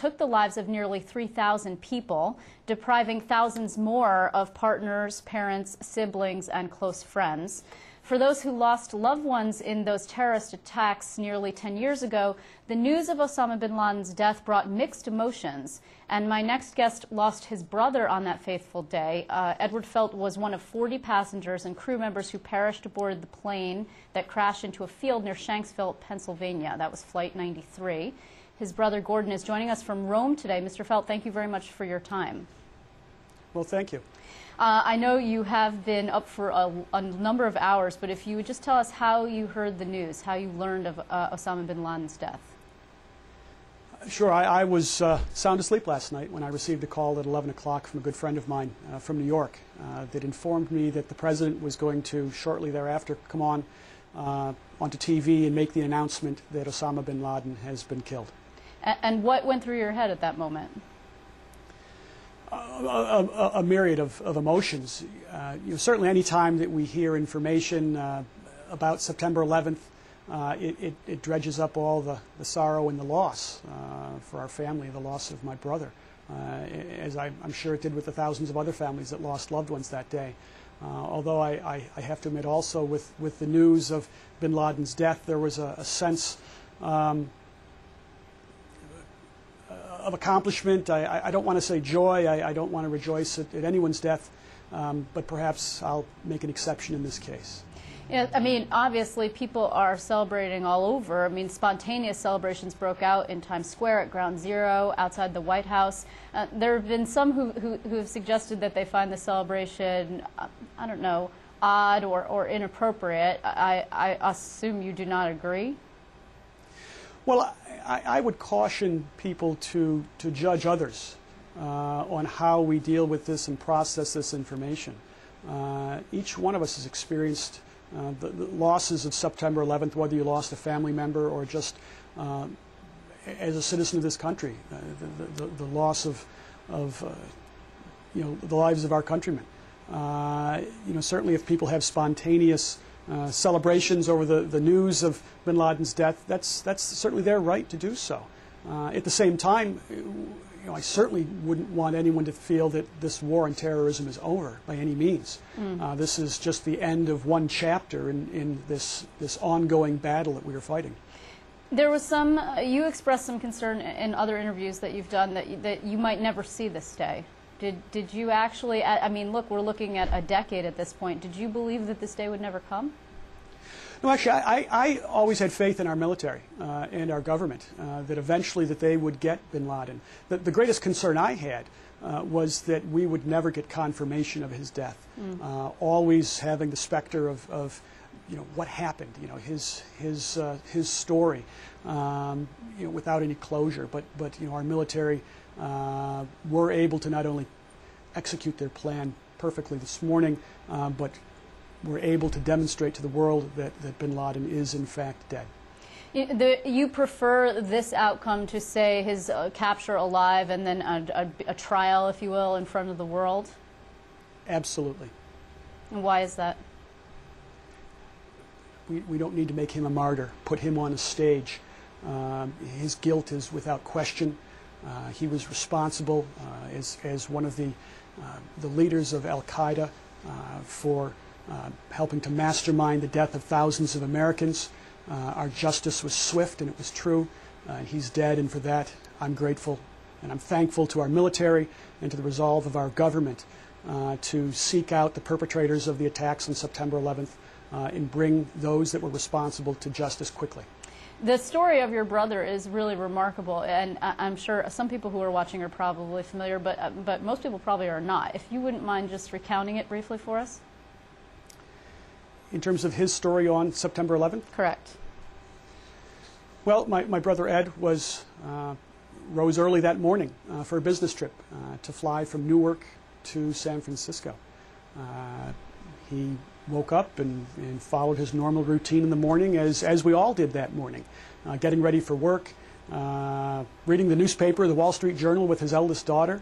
took the lives of nearly 3,000 people, depriving thousands more of partners, parents, siblings, and close friends. For those who lost loved ones in those terrorist attacks nearly 10 years ago, the news of Osama bin Laden's death brought mixed emotions. And my next guest lost his brother on that fateful day. Edward Felt was one of 40 passengers and crew members who perished aboard the plane that crashed into a field near Shanksville, Pennsylvania. That was Flight 93. His brother Gordon is joining us from Rome today. Mr. Felt, thank you very much for your time. Well, thank you. I know you have been up for a number of hours, but if you would just tell us how you heard the news, how you learned of Osama bin Laden's death. Sure. I was sound asleep last night when I received a call at 11 o'clock from a good friend of mine from New York that informed me that the president was going to shortly thereafter come on onto TV and make the announcement that Osama bin Laden has been killed. And what went through your head at that moment? A myriad of emotions. Certainly any time that we hear information about September 11th, it dredges up all the sorrow and the loss for our family, the loss of my brother, as I'm sure it did with the thousands of other families that lost loved ones that day. Although I have to admit also with the news of bin Laden's death, there was a sense of accomplishment. I don't want to say joy. I don't want to rejoice at anyone's death, but perhaps I'll make an exception in this case. Yeah, I mean, obviously people are celebrating all over. I mean, spontaneous celebrations broke out in Times Square, at Ground Zero, outside the White House. There have been some who have suggested that they find the celebration, I don't know, odd or inappropriate. I assume you do not agree? Well, I would caution people to judge others on how we deal with this and process this information. Each one of us has experienced the losses of September 11th, whether you lost a family member or just as a citizen of this country, the loss of the lives of our countrymen. Certainly if people have spontaneous celebrations over the news of bin Laden's death, that's certainly their right to do so. At the same time, I certainly wouldn't want anyone to feel that this war on terrorism is over by any means. This is just the end of one chapter in this ongoing battle that we are fighting. There was you expressed some concern in other interviews that you've done that you might never see this day. Did you actually, I mean, look, we're looking at a decade at this point. Did you believe that this day would never come? No, actually, I always had faith in our military and our government that eventually that they would get bin Laden. The greatest concern I had was that we would never get confirmation of his death. Always having the specter of what happened, his story, without any closure. But our military were able to not only execute their plan perfectly this morning, but were able to demonstrate to the world that bin Laden is in fact dead. You prefer this outcome to, say, his capture alive and then a trial, if you will, in front of the world? Absolutely. And why is that? We don't need to make him a martyr, put him on a stage. His guilt is without question. He was responsible as one of the leaders of Al-Qaeda for helping to mastermind the death of thousands of Americans. Our justice was swift and it was true. He's dead, and for that I'm grateful, and I'm thankful to our military and to the resolve of our government to seek out the perpetrators of the attacks on September 11th and bring those that were responsible to justice quickly. The story of your brother is really remarkable, and I'm sure some people who are watching are probably familiar, but most people probably are not. If you wouldn't mind just recounting it briefly for us. In terms of his story on September 11th? Correct. Well, my brother Ed rose early that morning for a business trip to fly from Newark to San Francisco. He woke up and followed his normal routine in the morning, as we all did that morning, getting ready for work, reading the newspaper, the Wall Street Journal, with his eldest daughter,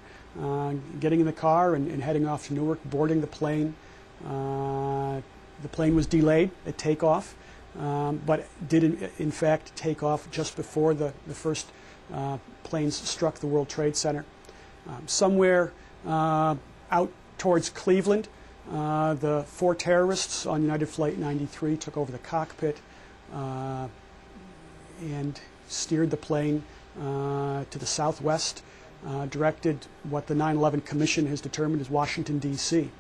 getting in the car and heading off to Newark, boarding the plane. The plane was delayed at takeoff, but did in fact take off just before the first planes struck the World Trade Center. Somewhere out towards Cleveland, the 4 terrorists on United Flight 93 took over the cockpit and steered the plane to the southwest, directed what the 9/11 Commission has determined is Washington, D.C.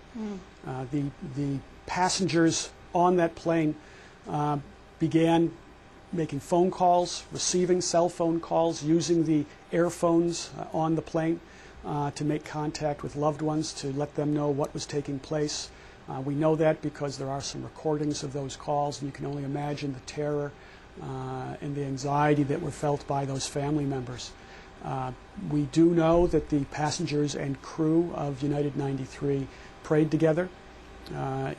The passengers on that plane began making phone calls, receiving cell phone calls, using the airphones on the plane to make contact with loved ones, to let them know what was taking place. We know that because there are some recordings of those calls, and you can only imagine the terror and the anxiety that were felt by those family members. We do know that the passengers and crew of United 93 prayed together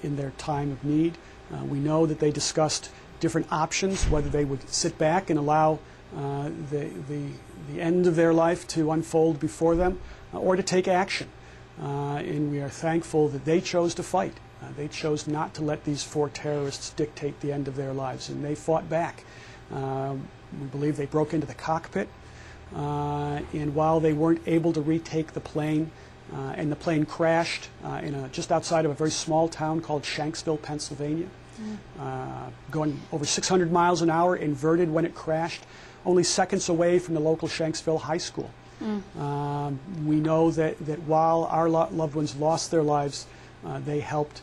in their time of need. We know that they discussed different options, whether they would sit back and allow the end of their life to unfold before them, or to take action. And we are thankful that they chose to fight. They chose not to let these 4 terrorists dictate the end of their lives, and they fought back. We believe they broke into the cockpit, and while they weren't able to retake the plane, and the plane crashed just outside of a very small town called Shanksville, Pennsylvania, going over 600 miles an hour, inverted when it crashed, only seconds away from the local Shanksville High School. We know that while our loved ones lost their lives, they helped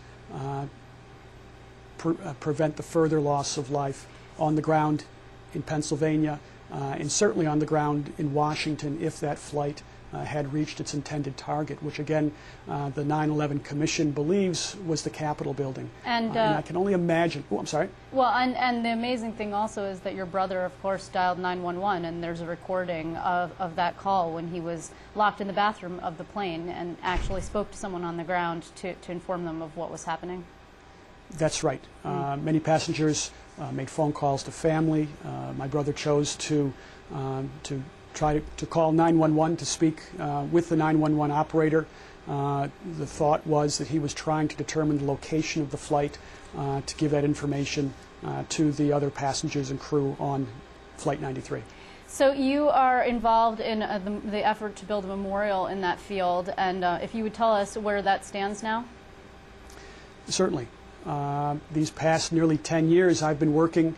prevent the further loss of life on the ground in Pennsylvania, and certainly on the ground in Washington if that flight had reached its intended target, which again the 9/11 Commission believes was the Capitol building. And I can only imagine. Oh, I'm sorry. Well, and the amazing thing also is that your brother, of course, dialed 911, and there's a recording of that call when he was locked in the bathroom of the plane and actually spoke to someone on the ground to inform them of what was happening. That's right. Many passengers made phone calls to family. My brother chose to try to call 911 to speak with the 911 operator. The thought was that he was trying to determine the location of the flight to give that information to the other passengers and crew on Flight 93. So you are involved in the effort to build a memorial in that field, and if you would tell us where that stands now? Certainly. These past nearly 10 years I've been working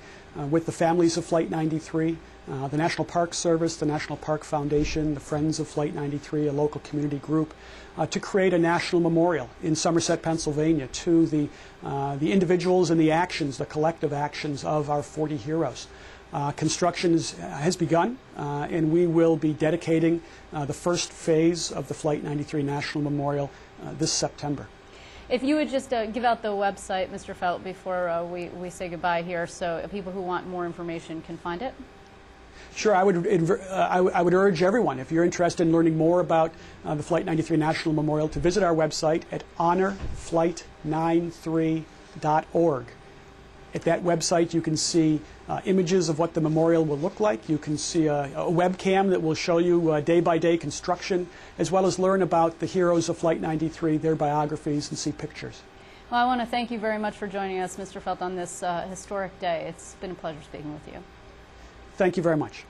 with the families of Flight 93, the National Park Service, the National Park Foundation, the Friends of Flight 93, a local community group, to create a national memorial in Somerset, Pennsylvania to the individuals and the actions, the collective actions of our 40 heroes. Construction has begun, and we will be dedicating the first phase of the Flight 93 National Memorial this September. If you would just give out the website, Mr. Felt, before we say goodbye here, so people who want more information can find it. Sure, I would urge everyone, if you're interested in learning more about the Flight 93 National Memorial, to visit our website at honorflight93.org. At that website, you can see images of what the memorial will look like. You can see a webcam that will show you day-by-day construction, as well as learn about the heroes of Flight 93, their biographies, and see pictures. Well, I want to thank you very much for joining us, Mr. Felt, on this historic day. It's been a pleasure speaking with you. Thank you very much.